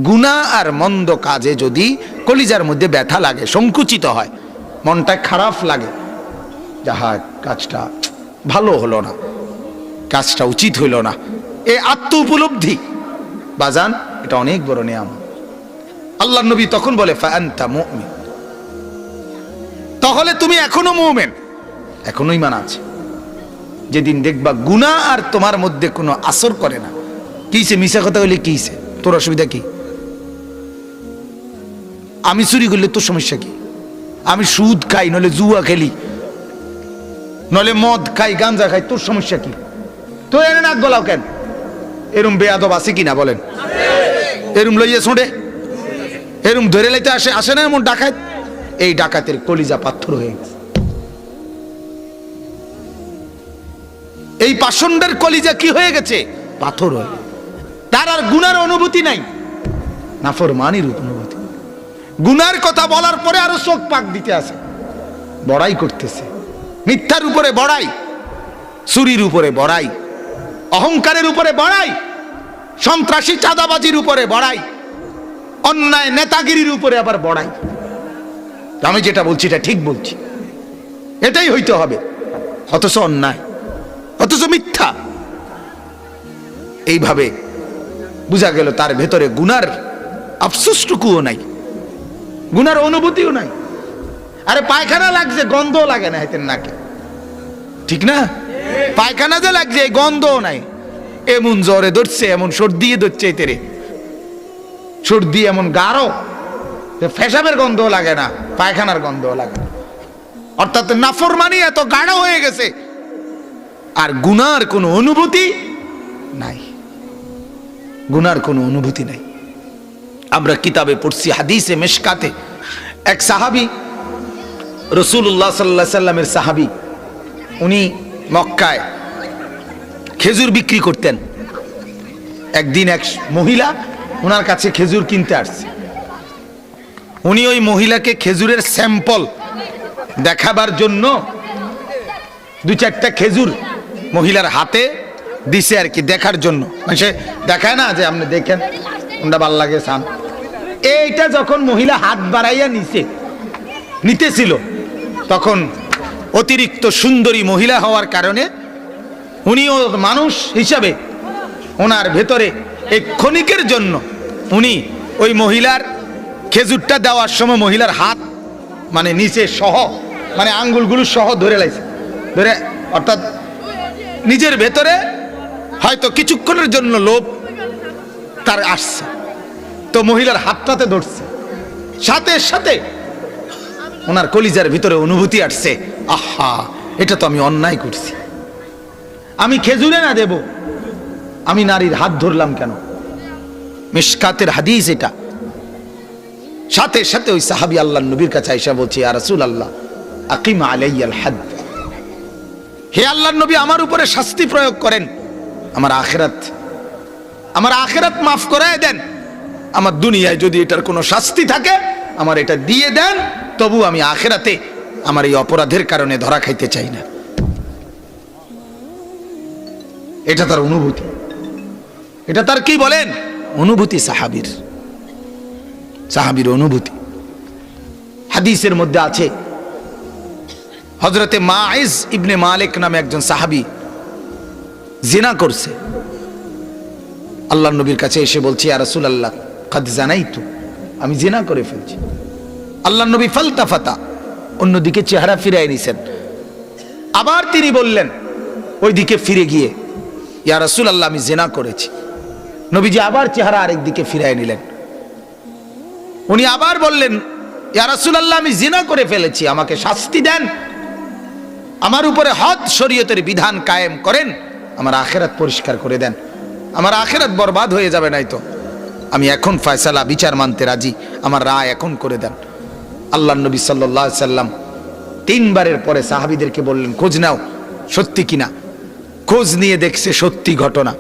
গুনাহ আর মন্দ কাজে যদি কলিজার মধ্যে ব্যথা লাগে, সংকুচিত হয়, মনটা খারাপ লাগে, যাহা কাজটা ভালো হলো না, কাজটা উচিত হইল না, এই আত্ম উপলব্ধি বাজান, এটা অনেক বড় নিয়ামত। আল্লাহর নবী তখন বলে ফাআনতা মুমিন, তাহলে তুমি এখনো মুমিন, এখনো ঈমান আছে। যেদিন দেখবা গুনাহ আর তোমার মধ্যে কোনো আসর করে না, কিছে মিছা কথা হইলে কিছে, তোর অসুবিধা কি? আমি চুরি করলে তোর সমস্যা কি? আমি সুদ খাই, নলে জুয়া খেলি, নলে মদ খাই, গাঞ্জা খাই, তোর সমস্যা কি? তো এনে নাক গলাও কেন? এরম বেয়াদব আছে কিনা বলেন? এরম লইয়া ছোঁড়ে, এরম ধরে লাইতে আসে না এমন ডাকাত? এই ডাকাতের কলিজা পাথর হয়ে গেছে। এই পাষণ্ডের কলিজা কি হয়ে গেছে? পাথর হয়ে। তার আর গুনার অনুভূতি নাই, নাফরমানির অনুভূতি। গুনার কথা বলার পরে আরো চোখ পাক দিতে আছে, বড়াই করতেছে, মিথ্যার উপরে বড়াই, চুরির উপরে বড়াই, অহংকারের উপরে বড়াই, সন্ত্রাসী চাঁদাবাজির উপরে বড়াই, অন্যায় নেতাগিরির উপরে আবার বড়াই। আমি যেটা বলছি এটা ঠিক বলছি, এটাই হইতে হবে, অথচ অন্যায়, অথচ মিথ্যা। এইভাবে বুঝা গেল তার ভেতরে গুনার আফসোসটুকুও নাই, গুনার অনুভূতিও নাই। আরে পায়খানা লাগছে, গন্ধও লাগে না হাতের নাকে, ঠিক না? পায়খানা যে লাগছে এই গন্ধও নাই, এমন জ্বরে ধরছে, এমন সর্দি ধরছে, তেরে সর্দি এমন গাঢ়, ফেসাবের গন্ধও লাগে না, পায়খানার গন্ধও লাগে না। অর্থাৎ নাফরমানি এত গাঢ় হয়ে গেছে, আর গুনার কোনো অনুভূতি নাই, গুনার কোনো অনুভূতি নাই। আমরা কিতাবে পড়ছি, হাদিসে মিশকাতে এক সাহাবী, রাসূলুল্লাহ সাল্লাল্লাহু আলাইহি সাল্লামের সাহাবী, উনি মক্কায় খেজুর বিক্রি করতেন। একদিন এক মহিলা ওনার কাছে খেজুর কিনতে আসছে। উনি ওই মহিলাকে খেজুরের স্যাম্পল দেখাবার জন্য দু চারটা খেজুর মহিলার হাতে দিছে আর কি, দেখার জন্য। মানে সে দেখায় না যে আপনি দেখেন কোনটা ভাল লাগে সান। এইটা যখন মহিলা হাত বাড়াইয়া নিতেছিল, তখন অতিরিক্ত সুন্দরী মহিলা হওয়ার কারণে উনিও মানুষ হিসাবে ওনার ভেতরে এই ক্ষণিকের জন্য উনি ওই মহিলার খেজুরটা দেওয়ার সময় মহিলার হাত মানে নিচে সহ, মানে আঙ্গুলগুলো সহ ধরে লাইছে, ধরে, অর্থাৎ নিজের ভেতরে হয়তো কিছুক্ষণের জন্য লোভ তার আসছে, তো মহিলার হাতটাতে ধরছে, সাথে সাথে ওনার কলিজার ভিতরে অনুভূতি আসছে, আহা, এটা তো আমি অন্যায় করছি, আমি খেজুরে না দেব, আমি নারীর হাত ধরলাম কেন? মিশকাতের হাদিস এটা। সাথে সাথে ওই সাহাবী আল্লাহর নবীর কাছে আয়েশা বলছে, ইয়া রাসূলুল্লাহ আকিম আলাইয়াল হাদ, হে আল্লাহর নবী, আমার উপরে শাস্তি প্রয়োগ করেন, আমার আখিরাত মাফ করায় দেন, আমার দুনিয়ায় যদি এটার কোনো শাস্তি থাকে আমার এটা দিয়ে দেন, তবু আমি আখিরাতে আমার এই অপরাধের কারণে ধরা খাইতে চাই না। এটা তার অনুভূতি, এটা তার কি বলেন অনুভূতি, সাহাবীর অনুভূতি। হাদিসের মধ্যে আছে, হযরতে মাইজ ইবনে মালিক নামে একজন সাহাবী জিনা করছে, আল্লাহর নবীর কাছে এসে বলছে, ইয়া রাসূলুল্লাহ কাদ জানাইতু, আমি জিনা করে ফেলছি। আল্লাহর নবী ফালতাফাতা, অন্যদিকে চেহারা ফিরাই নিছেন। আবার তিনি বললেন ওইদিকে ফিরে গিয়ে, ইয়া রাসূলুল্লাহ আমি জিনা করেছি। নবীজি আবার চেহারা আরেক দিকে ফিরাই নিলেন। উনি আবার বললেন, ইয়া রাসূলুল্লাহ আমি জিনা করে ফেলেছি, আমাকে শাস্তি দেন, আমার উপরে হদ শরীয়তের বিধান কায়েম করেন, আমার আখিরাত পরিষ্কার করে দেন, আমার আখিরাত বরবাদ হয়ে যাবে, নাই তো আমি এখন ফয়সালা বিচার মানতে রাজি, আমার রায় এখন করে দেন। আল্লাহর নবী সাল্লাল্লাহু আলাইহি সাল্লাম তিনবারের পরে সাহাবীদেরকে বললেন, খোঁজ নাও সত্যি কিনা। খোঁজ নিয়ে দেখছে সত্যি ঘটনা।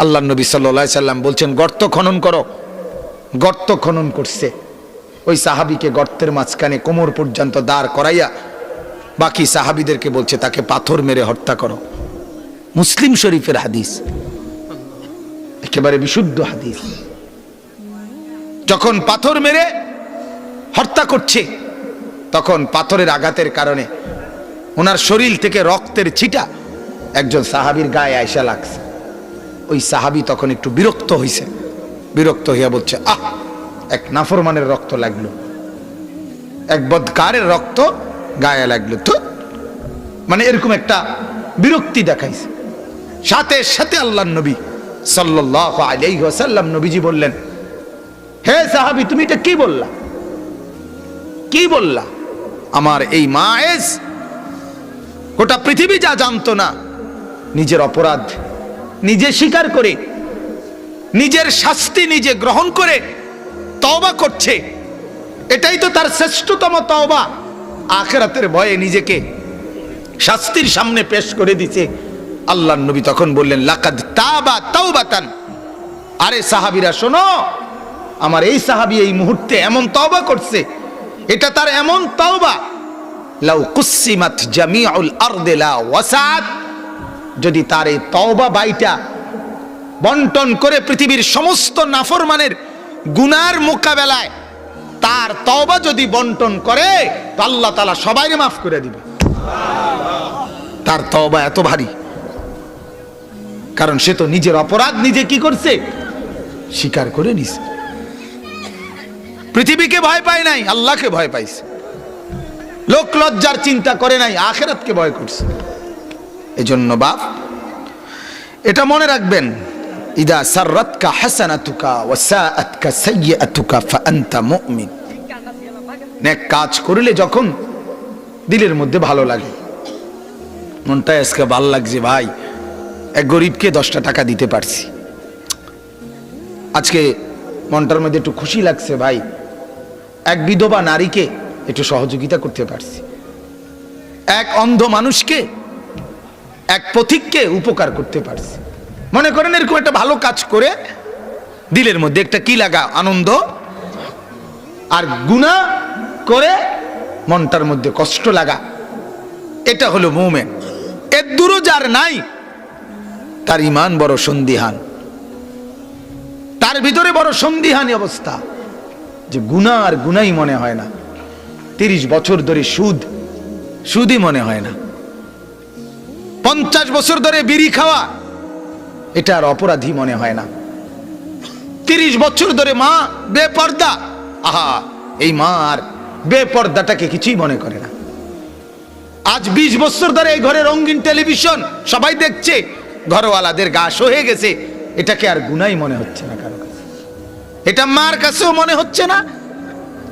আল্লাহর নবী সাল্লাল্লাহু আলাইহি সাল্লাম বলছেন, গর্ত খনন করো। গর্ত খনন করছে, ওই সাহাবীকে গর্তের মাঝখানে কোমর পর্যন্ত দাঁড় করাইয়া বাকি সাহাবীদেরকে বলছে তাকে পাথর মেরে হত্যা করো। মুসলিম শরীফের হাদিস, একেবারে বিশুদ্ধ হাদিস। যখন পাথর মেরে হত্যা করছে, তখন পাথরের আঘাতের কারণে ওনার শরীর থেকে রক্তের ছিটা একজন সাহাবীর গায়ে আয়সা লাগছে। ওই সাহাবী তখন একটু বিরক্ত হইছে, বিরক্ত হইয়া বলছে, আহ, এক নাফরমানের রক্ত লাগলো, এক বদকারের রক্ত গায়ে লাগলো তো, মানে এরকম একটা বিরক্তি দেখাইছে। সাথে সাথে আল্লাহর নবী সাল্লাল্লাহু আলাইহি ওয়াসাল্লাম নবীজি বললেন, হে সাহাবী, তুমি এটা কি বললা, কি বললা? আমার এই মায়েজ গোটা পৃথিবী যা জানতো না, নিজের অপরাধ নিজে স্বীকার করে, নিজের শাস্তি নিজে গ্রহণ করে তওবা করছে। এটাই তো তার শ্রেষ্ঠতম তওবা। আখিরাতের ভয়ে নিজেকে শাস্তির সামনে পেশ করে দিছে। আল্লাহর নবী তখন বললেন, লাকাদ তাবা তাওবাতান। আরে সাহাবীরা শোনো, আমার এই সাহাবী এই মুহূর্তে এমন তওবা করছে, এটা তার এমন তওবা, লাউ কুসিমাত জামিউল আরদি লা ওয়াসাত। যদি তার এই তওবা বাইটা বন্টন করে পৃথিবীর সমস্ত নাফরমানের গুনার মোকাবেলায় তার তওবা যদি বন্টন করে, তো আল্লাহ তাআলা সবাইকে মাফ করে দিবে। তার তওবা এত ভারী, কারণ সে তো নিজের অপরাধ নিজে কি করছে, স্বীকার করে নিছে। পৃথিবীকে ভয় পায় নাই, আল্লাহকে ভয় পাইছে। লোক লজ্জার চিন্তা করে নাই, আখিরাতকে ভয় করছে। এজন্য বাপ, এটা মনে রাখবেন, ইদা সাররাতকা হাসানাতুকা ওয়া সাআতকা সাইয়্যাতুকা ফাআনতা মুমিন। নেক কাজ করলে যখন দিলের মধ্যে ভালো লাগে, মনটা আজকে ভালো লাগছে ভাই, এক গরিবকে 10টা টাকা দিতে পারছি, আজকে মনটার মধ্যে একটু খুশি লাগছে ভাই, এক বিধবা নারীকে একটু সহযোগিতা করতে পারছি, এক অন্ধ মানুষকে, এক পথিককে উপকার করতে পারছি। মনে করেন এরকম একটা ভালো কাজ করে দিলের মধ্যে একটা কি লাগা, আনন্দ। আর গুনাহ করে মনটার মধ্যে কষ্ট লাগা, এটা হলো মুমিন। এর দূরও যার নাই, তার ঈমান বড় সন্দিহান, তার ভিতরে বড় সন্দিহানী অবস্থা, যে গুনাহ আর গুনাহই মনে হয় না। 30 বছর ধরে সুদই মনে হয় না। 50 বছর ধরে বিড়ি খাওয়া, এটা আর অপরাধী মনে হয় না। 30 বছর ধরে মা বেপর্দা, আহা, এই মা আর বেপর্দাটাকে কিছুই মনে করে না। আজ 20 বছর ধরে এই ঘরে রঙিন টেলিভিশন সবাই দেখছে, ঘরওয়ালাদের গা সহে গেছে, এটাকে আর গুনাহই মনে হচ্ছে না কারো কাছে। এটা মার কাছেও মনে হচ্ছে না,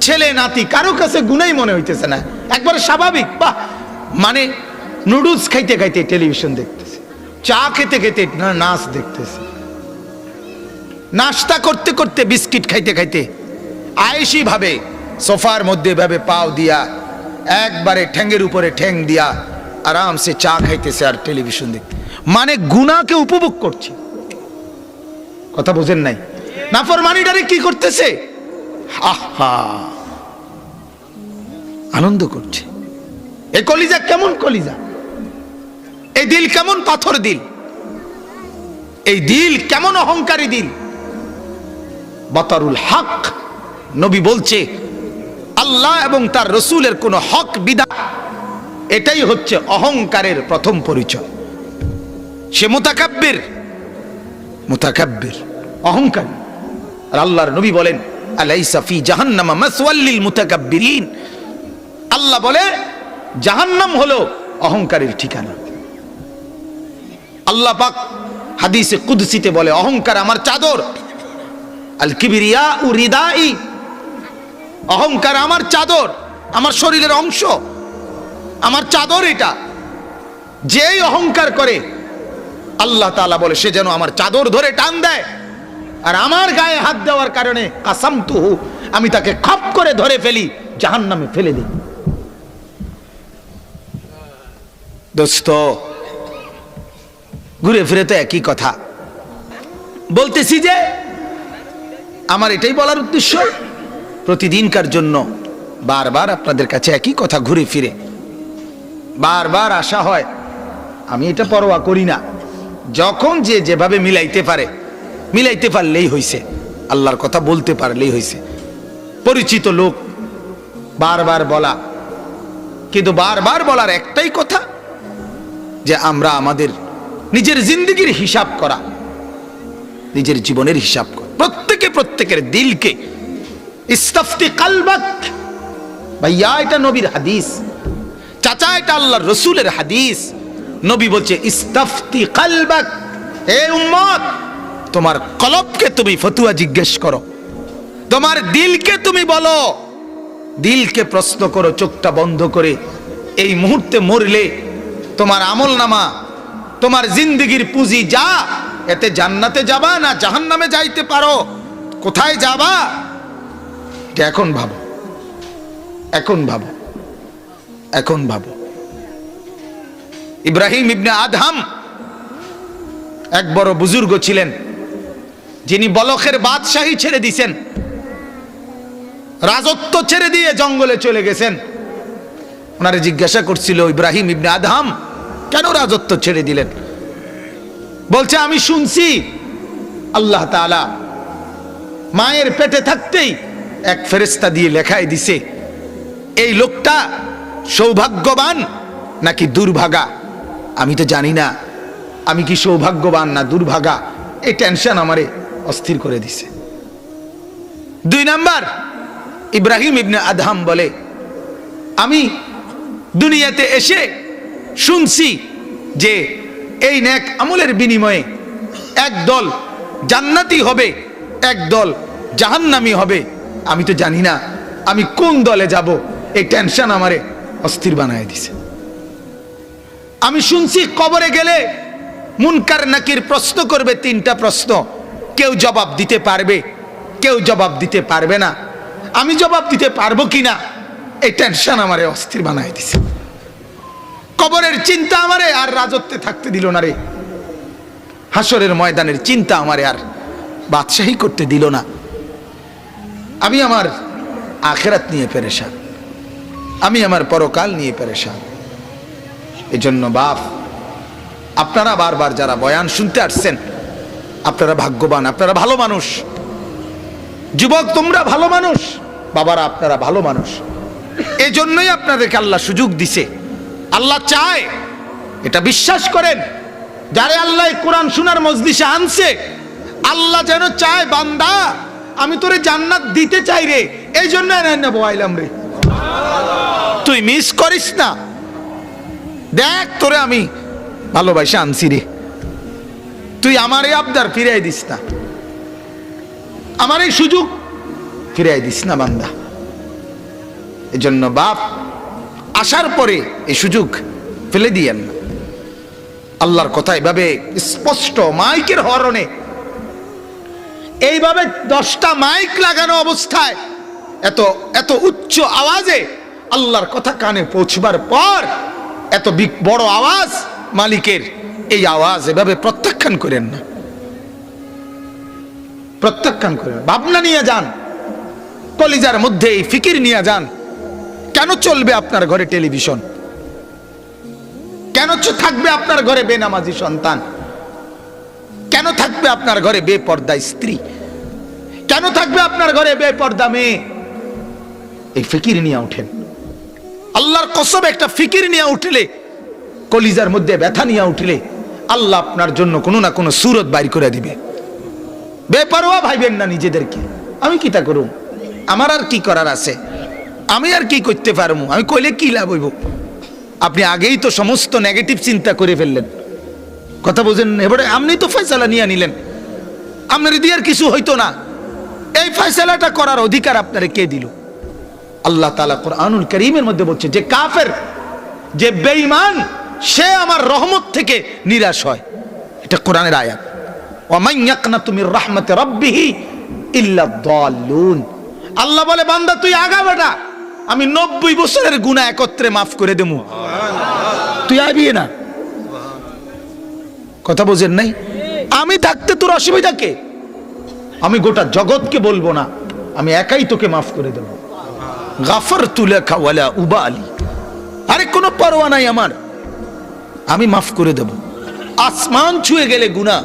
ছেলে নাতি কারো কাছে গুনাহই মনে হইতেছে না, একবারে স্বাভাবিক। বাহ, মানে নুডলস খাইতে খাইতে টেলিভিশন দেখতেছে, চা খেতে খেতে নাচ দেখতেছে, নাস্তা করতে করতে বিস্কিট খাইতে খাইতে আয়েশি ভাবে সোফার মধ্যে ভাবে পাও দিয়া, একবারে ঠ্যাঙ্গের উপরে ঠ্যাং দিয়া আরামসে চা খাইতেছে আর টেলিভিশন দেখতে, মানে গুনাহকে উপভোগ করছে। কথা বুঝেন নাই? নাফরমানিটারে কি করতেছে, আহা, আনন্দ করছে। এই কলিজা কেমন কলিজা, এই দিল কেমন পাথর দিল, এই দিল কেমন অহংকারী দিল। বাতারুল হক, নবী বলছে আল্লাহ এবং তার রসুলের কোন হক বিধান, এটাই হচ্ছে অহংকারের প্রথম পরিচয়। সে মুতাকাব্বির, অহংকারী। আর আল্লাহর নবী বলেন, আলাইসা ফি জাহান্নামা মাসওয়াল লিল মুতাকাব্বিরিন। আল্লাহ বলে জাহান্নাম হলো অহংকারীর ঠিকানা। আল্লাহ পাক হাদিসে কুদসিতে বলে, অহংকার আমার চাদর, আল কিবরিয়াউ রিদাই, অহংকার আমার চাদর, আমার শরীরের অংশ, আমার চাদর এটা। যেই অহংকার করে আল্লাহ তাআলা বলে সে যেন আমার চাদর ধরে টান দেয়, আর আমার গায়ে হাত দেওয়ার কারণে কাসামতুহু, আমি তাকে খপ করে ধরে ফেলি, জাহান্নামে ফেলে দিই। দোস্ত, ঘুরে ফিরে তো একই কথা বলতেছি, যে আমার এটাই বলার উদ্দেশ্য, প্রতিদিনকার জন্য বারবার আপনাদের কাছে একই কথা ঘুরে ফিরে বারবার আসা হয়। আমি এটা পরোয়া করি না, যখন যে যেভাবে মিলাইতে পারে, মিলাইতে পারলেই হইছে। আল্লাহর কথা বলতে পারলেই হয়েছে। পরিচিত লোক বারবার বলা, কিন্তু বারবার বলার একটাই কথা যে আমরা আমাদের নিজের জিন্দগির হিসাব করা, নিজের জীবনের হিসাব করা, প্রত্যেকের দিলকে ইস্তাফতি কালবাক। ভাইয়া এটা নবীর হাদিস, চাচা এটা আল্লাহর রসুলের হাদিস। নবী বলছে ইস্তাফতি কালবাক, হে উম্মত তোমার কলবকে তুমি ফতুয়া জিজ্ঞেস করো, তোমার দিলকে তুমি বলো, দিলকে প্রশ্ন করো চোখটা বন্ধ করে। এই মুহূর্তে মরলে তোমার আমলনামা, তোমার জিন্দগির পুঁজি যা, এতে জান্নাতে যাবা না জাহান্নামে যাইতে পারো, কোথায় যাবা এটা এখন ভাবো, এখন ভাবো, এখন ভাবো। ইব্রাহিম ইবনে আদহাম এক বড় বুজুর্গ ছিলেন, যিনি বলখের বাদশাহী ছেড়ে দিয়েছেন, রাজত্ব ছেড়ে দিয়ে জঙ্গলে চলে গেছেন। ওনারে জিজ্ঞাসা করছিল ইব্রাহিম ইবনে আদহাম কেন রাজত্ব ছেড়ে দিলেন? বলছে আমি শুনছি আল্লাহ তাআলা মায়ের পেটে থাকতেই এক ফেরেশতা দিয়ে লেখায় দিছে এই লোকটা সৌভাগ্যবান নাকি দুর্ভাগা। আমি তো জানি না আমি কি সৌভাগ্যবান না দুর্ভাগা, এই টেনশন আমারে অস্থির করে দিছে। 2 নাম্বার, ইব্রাহিম ইবনে আদহাম বলে আমি দুনিয়াতে এসে শুনছি যে এই নেক আমলের বিনিময়ে একদল জান্নাতি হবে, একদল জাহান্নামী হবে। আমি তো জানি না আমি কোন দলে যাব, এই টেনশন আমারে অস্থির বানায় দিছে। আমি শুনছি কবরে গেলে মুনকার নাকির প্রশ্ন করবে 3টা প্রশ্ন, কেউ জবাব দিতে পারবে, কেউ জবাব দিতে পারবে না। আমি জবাব দিতে পারবো কিনা এই টেনশন আমারে অস্থির বানায় দিছে। কবরের চিন্তা আমারে আর রাজত্বে থাকতে দিল না রে, হাসরের ময়দানের চিন্তা আমারে আর বাদশাহী করতে দিল না। আমি আমার আখিরাত নিয়ে পেরেশান, আমি আমার পরকাল নিয়ে পেরেশান। এজন্য বাপ, আপনারা বারবার যারা বয়ান শুনতে আসছেন আপনারা ভাগ্যবান, আপনারা ভালো মানুষ। যুবক তোমরা ভালো মানুষ, বাবারা আপনারা ভালো মানুষ। এজন্যই আপনাদেরকে আল্লাহ সুযোগ দিছে। আল্লাহ চায়, এটা বিশ্বাস করেন, যারে আল্লাহ কোরআন শোনার মজলিসে আনছে আল্লাহ যেন চায় বান্দা আমি তোরে জান্নাত দিতে চাই রে, এই জন্য বয়াইলাম রে, তুই মিস করিস না। দেখ তোরে আমি ভালোবাসা আনছি রে, তুই আমার এই আবদার ফিরাই দিস না, আমার এই সুযোগ ফিরাই দিস না বান্দা। এজন্য বাপ আসার পরে এই সুযোগ ফেলে দিয়েন না। আল্লাহর কথা এভাবে স্পষ্ট মাইকের হরণে, এইভাবে 10টা মাইক লাগানো অবস্থায় এত এত উচ্চ আওয়াজে আল্লাহর কথা কানে পৌঁছবার পর এত বড় আওয়াজ মালিকের, এই আওয়াজ এভাবে প্রত্যাখ্যান করেন না, প্রত্যাখ্যান করেন। ভাবনা নিয়ে যান, কলিজার মধ্যে এই ফিকির নিয়ে যান। কেন চলবে আপনার ঘরে টেলিভিশন? কেন থাকবে আপনার ঘরে বেনামাজি সন্তান? কেন থাকবে আপনার ঘরে বেপর্দা স্ত্রী? কেন থাকবে আপনার ঘরে বেপর্দা মেয়ে? এই ফিকির নিয়ে উঠেন। আল্লাহর কসম, একটা ফিকির নিয়ে উঠলে, কলিজার মধ্যে ব্যথা নিয়ে উঠলে আল্লাহ আপনার জন্য কোনো না কোনো সুরত বাইর করে দিবে। বেপরোয়া ভাইবেন না নিজেদেরকে, আমি কি তা করুম, আমার আর কি করার আছে, আমি আর কি করতে পারবো, আমি কইলে কি লাভ হইব। আপনি আগেই তো সমস্ত নেগেটিভ চিন্তা করে ফেললেন, কথা বোঝেন। এবারে আপনি তো ফয়সালা নিয়ে নিলেন, আপনার দিয়ে আর কিছু হইতো না। এই ফয়সালাটা করার অধিকার আপনারে কে দিল? আল্লাহ তাআলা কোরআনুল কারীমের মধ্যে বলছে যে কাফের, যে বেঈমান, সে আমার রহমত থেকে নিরাশ হয়। এটা কোরআনের আয়াত। ওয়া মান ইয়াকনাতু মির রাহমাতি রাব্বিহি ইল্লা দাল্লুন। আল্লাহ বলে বান্দা তুই আগা বেটা, আমি 90 বছরের গুনাহ একত্রে মাফ করে দেবো, তুই আইবি না। কথা বোঝেন নাই? আমি থাকতে তোর অসুবিধা কে? আমি গোটা জগৎকে বলবো না, আমি একাই তোকে মাফ করে দেবো। গাফারতু লাকা ওয়ালা উবালি, আরে কোনো পরোয়া নাই আমার, আমি মাফ করে দেব। আসমান ছুঁয়ে গেলে গুনাহ,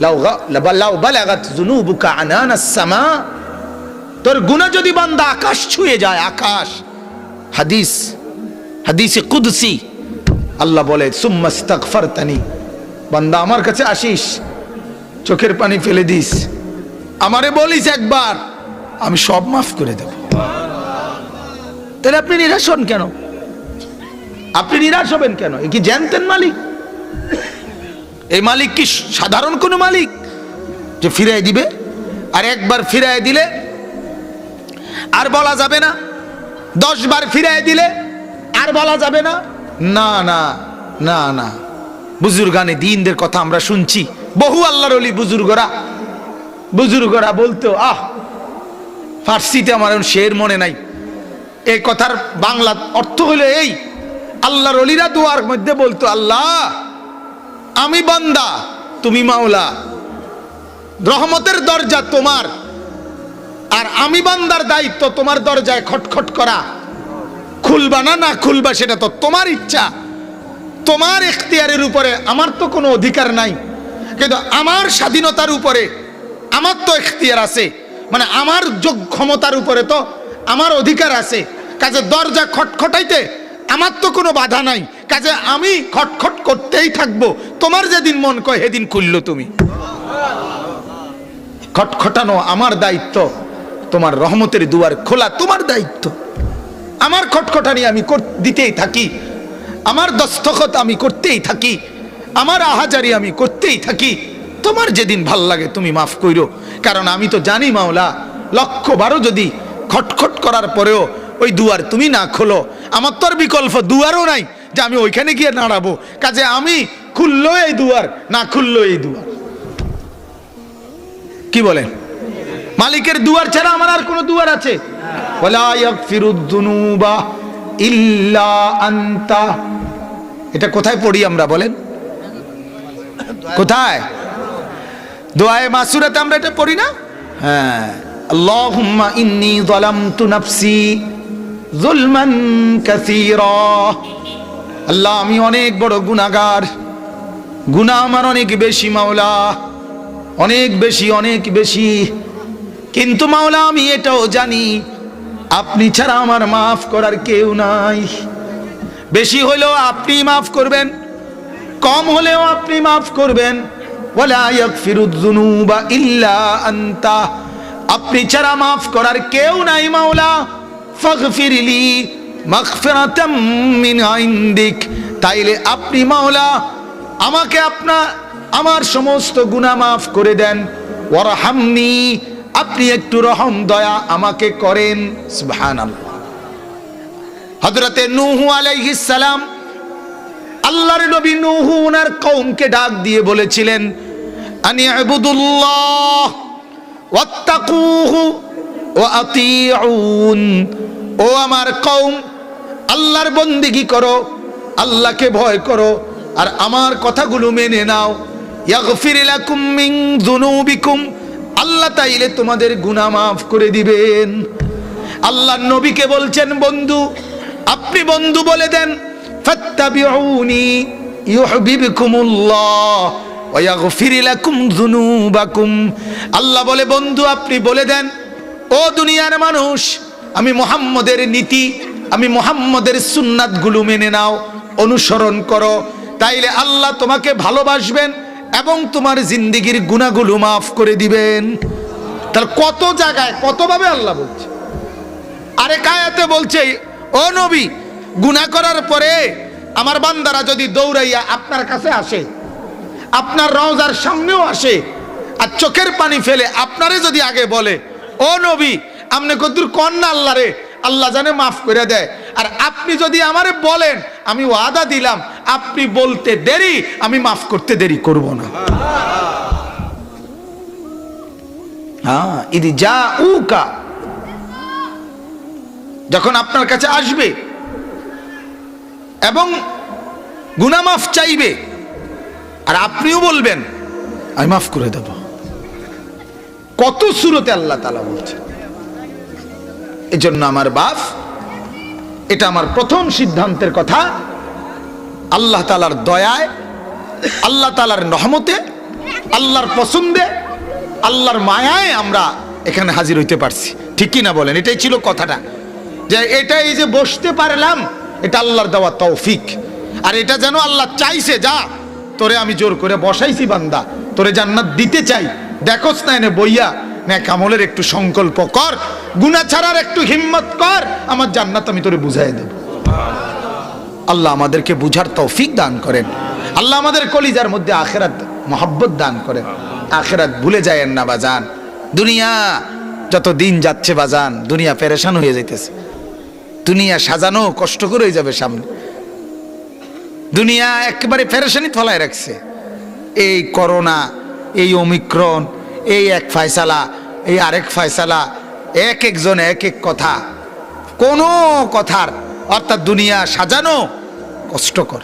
লাউ বালাগাত যুনুবুকা আনানাস সামা, তোর গুনাহ যদি বান্দা আকাশ ছুঁয়ে যায়, আকাশ। হাদিসে কুদসি আল্লাহ বলে সুম্মাস্তাগফারতানি, বান্দা আমার কাছে আসিস, চোখের পানি ফেলে দিস, আমারে বলিস একবার, আমি সব মাফ করে দেব। তাহলে আপনি নিরাশ হন কেন? আপনি নিরাশ হবেন কেন? এ কি জানতেন মালিক? এই মালিক কি সাধারণ কোনো মালিক যে ফিরাই দিবে? আর একবার ফিরাই দিলে আর বলা যাবে না, 10 বার ফিরাই দিলে আর বলা যাবে না? না না না না, বুজুর্গানে দিনদের কথা আমরা শুনছি, বহু আল্লাহর ওলি বুজুর্গরা বলতো, ফার্সিতে আমার শের মনে নাই, এই কথার বাংলা অর্থ হলো এই, আল্লাহর ওলিরা দোয়ার মধ্যে বলতো, আল্লাহ আমি বান্দা, তুমি মাওলা, রহমতের দরজা তোমার, আর আমি বান্দার দায়িত্ব তোমার দরজায় খটখট করা, খুলবা না না খুলবা সেটা তো তোমার ইচ্ছা, তোমার ইখতিয়ারের উপরে আমার তো কোনো অধিকার নাই, কিন্তু আমার স্বাধীনতার উপরে আমার তো ইখতিয়ার আছে, মানে আমার ক্ষমতার উপরে তো আমার অধিকার আছে, কাজে দরজা খটখটাইতে আমার তো কোনো বাধা নাই, কাজে আমি খটখট করতেই থাকবো, তোমার যেদিন মন কয় সেদিন খুললো তুমি। খটখটানো আমার দায়িত্ব, তোমার রহমতের দুয়ার খোলা তোমার দায়িত্ব, আমার খটখটানি আমি দিতেই থাকি, আমার দস্তখত আমি করতেই থাকি, আমার আহাজারি আমি করতেই থাকি, তোমার যেদিন ভাল লাগে তুমি মাফ কইরো। কারণ আমি তো জানি মাওলা, 100 যদি খটখট করার পরেও ওই দুয়ার তুমি না খোলো, আমার তো আর বিকল্প দুয়ারও নাই যে আমি ওইখানে গিয়ে দাঁড়াবো, কাজে আমি খুললো এই দুয়ার, না খুললো এই দুয়ার। কি বলেন? মালিকের দুয়ার ছাড়া আমার আর কোনো দুয়ার আছে? ওয়ালা ইয়াগফিরুদ যুনুবা ইল্লা আনতা, এটা কোথায় পড়ি আমরা বলেন? কোথায়? দোয়ায়ে মাসুরাতে আমরা এটা পড়ি না? হ্যাঁ, আল্লাহুম্মা ইন্নী যালামতু নাফসি যুলমান কাসীরা, আল্লাহ আমি অনেক বড় গুনাহগার, গুনাহ আমার অনেক বেশি মাওলা, অনেক বেশি, কিন্তু মাওলা আমি এটাও জানি আপনি ছাড়া আমার মাফ করার কেউ নাই। বেশি হলেও আপনি মাফ করবেন, কম হলেও আপনি মাফ করবেন। ওয়ালা ইয়াগফিরুয যুনুবা ইল্লা আনতা, আপনি ছাড়া মাফ করার কেউ নাই মাওলা। ফাগফিরলি মাগফিরাতাম মিন ইনদিক, তাইলে আপনি মাওলা আমাকে আমার সমস্ত গুনাহ মাফ করে দেন। ওয়ারহামনি, আপনি একটু রহম দয়া আমাকে করেন। সুবহানাল্লাহ। হযরতে নূহ আলাইহিস সালাম, আল্লাহর নবী নূহ ওনার কওমকে ডাক দিয়ে বলেছিলেন, আনি ইবুদুল্লাহ ওয়াত্তাকুহু ওয়া আতিউন, ও আমার কওম আল্লাহর বন্দেগী করো, আল্লাহকে ভয় করো, আর আমার কথাগুলো মেনে নাও। ইয়াগফির লাকুম মিন যুনুবিকুম, আল্লাহ তাইলে তোমাদের গুনাহ মাফ করে দিবেন। আল্লাহর নবীকে বলছেন, বন্ধু আপনি বন্ধু বলে দেন, ফাত্তাবিউনি ইউহিব্বুকুমুল্লাহ ওয়া ইয়াগফির লাকুম যুনুবাকুম। আল্লাহ বলে, বন্ধু আপনি বলে দেন, ও দুনিয়ার মানুষ, আমি মুহাম্মদের নীতি, আমি মুহাম্মদের সুন্নাতগুলো মেনে নাও, অনুসরণ করো, তাইলে আল্লাহ তোমাকে ভালোবাসবেন এবং তোমার জিন্দেগির গুনাহগুলো মাফ করে দিবেন। তাহলে কত জায়গায় কতভাবে আল্লাহ বলছে। আরেক আয়াতে বলছে, ও নবী গুনাহ করার পরে আমার বান্দারা যদি দৌড়াইয়া আপনার কাছে আসে, আপনার রওজার সামনেও আসে, আর চোখের পানি ফেলে আপনারে যদি আগে বলে, ও নবী আপনি কদ্দুর কন্যা আল্লাহ রে, আল্লাহ জানে মাফ করে দেয়। আর আপনি যদি আমারে বলেন, আমি ওয়াদা দিলাম আপনি বলতে দেরি, আমি মাফ করতে দেরি করব না। হ্যাঁ, ইদি জাউকা, যখন আপনার কাছে আসবে এবং গুনাহ মাফ চাইবে, আর আপনিও বলবেন আমি মাফ করে দেব। কত সূরতে আল্লাহ তাআলা বলছেন। এজন্য আমার বাপ, এটা আমার প্রথম সিদ্ধান্তের কথা, আল্লাহ তাআলার দয়ায়, আল্লাহ তাআলার রহমতে আল্লাহর পছন্দে, আল্লাহর মায়ায় আমরা এখানে হাজির হইতে পারছি, ঠিক কি না বলেন? এটাই ছিল কথাটা, যে এটাই যে বসতে পারলাম এটা আল্লাহর দেওয়া তৌফিক। আর এটা যেন আল্লাহ চাইছে, যা তোরে আমি জোর করে বসাইছি বান্দা, তোরে জান্নাত দিতে চাই, দেখোস না এনে বইয়া নেক আমলের একটু সংকল্প কর, গুনাহ ছাড়ার একটু হিম্মত কর, আমার জান্নাত আমি তোরে বুঝাই দেব। আল্লাহ আমাদেরকে বুঝার তৌফিক দান করেন। আল্লাহ আমাদের কলিজার মধ্যে আখিরাত মহব্বত দান করেন। আখিরাত ভুলে যায়েন না বাজান। দুনিয়া যত দিন যাচ্ছে বাজান, দুনিয়া পেরেশান হয়ে যাইতেছে। দুনিয়া সাজানো কষ্ট করে হয়ে যাবে সামনে। দুনিয়া একেবারে পেরেশানি ফলায় রাখছে। এই করোনা, এই ওমিক্রন, এই এক ফয়সালা, এই আরেক ফয়সালা, এক একজন এক এক কথা, কোন কথার অর্থাৎ দুনিয়া সাজানো কষ্টকর।